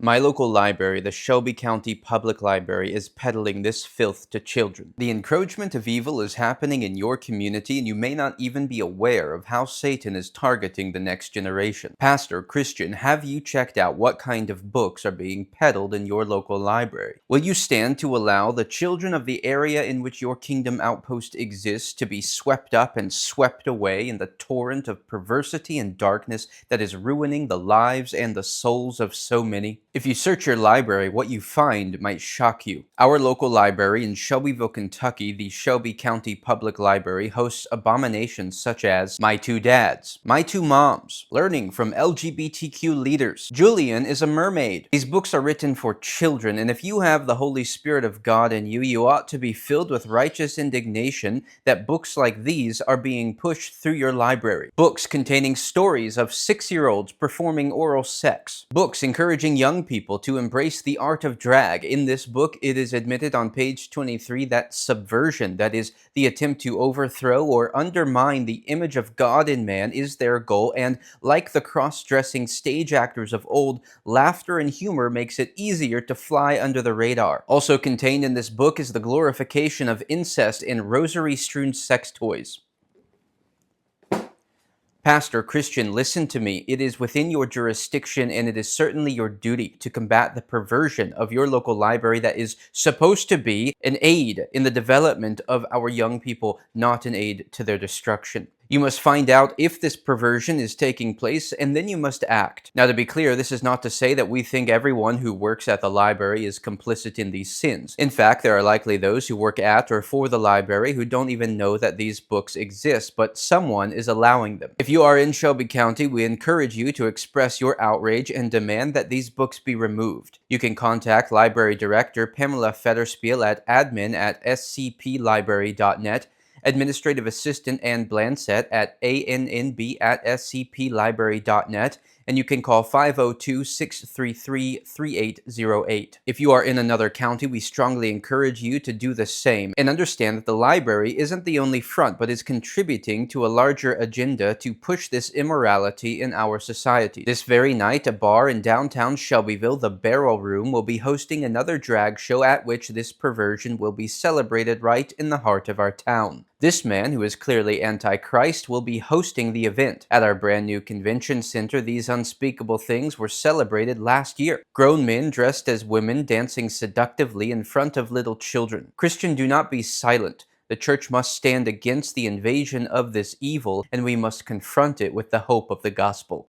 My local library, the Shelby County Public Library, is peddling this filth to children. The encroachment of evil is happening in your community, and you may not even be aware of how Satan is targeting the next generation. Pastor, Christian, have you checked out what kind of books are being peddled in your local library? Will you stand to allow the children of the area in which your kingdom outpost exists to be swept up and swept away in the torrent of perversity and darkness that is ruining the lives and the souls of so many? If you search your library, what you find might shock you. Our local library in Shelbyville, Kentucky, the Shelby County Public Library, hosts abominations such as My Two Dads, My Two Moms, Learning from LGBTQ Leaders, Julian is a Mermaid. These books are written for children, and if you have the Holy Spirit of God in you, you ought to be filled with righteous indignation that books like these are being pushed through your library. Books containing stories of 6-year-olds performing oral sex. Books encouraging young people to embrace the art of drag. In this book, it is admitted on page 23 that subversion, that is, the attempt to overthrow or undermine the image of God in man, is their goal, and like the cross-dressing stage actors of old, laughter and humor makes it easier to fly under the radar. Also contained in this book is the glorification of incest and rosary-strewn sex toys. Pastor, Christian, listen to me. It is within your jurisdiction, and it is certainly your duty to combat the perversion of your local library that is supposed to be an aid in the development of our young people, not an aid to their destruction. You must find out if this perversion is taking place, and then you must act. Now, to be clear, this is not to say that we think everyone who works at the library is complicit in these sins. In fact, there are likely those who work at or for the library who don't even know that these books exist, but someone is allowing them. If you are in Shelby County, we encourage you to express your outrage and demand that these books be removed. You can contact Library Director Pamela Fetterspiel at admin@scplibrary.net, Administrative Assistant Ann Blanset at annb@scplibrary.net, and you can call 502-633-3808. If you are in another county, we strongly encourage you to do the same and understand that the library isn't the only front, but is contributing to a larger agenda to push this immorality in our society. This very night, a bar in downtown Shelbyville, the Barrel Room, will be hosting another drag show at which this perversion will be celebrated right in the heart of our town. This man, who is clearly anti-Christ, will be hosting the event. At our brand new convention center, these unspeakable things were celebrated last year. Grown men dressed as women dancing seductively in front of little children. Christian, do not be silent. The church must stand against the invasion of this evil, and we must confront it with the hope of the gospel.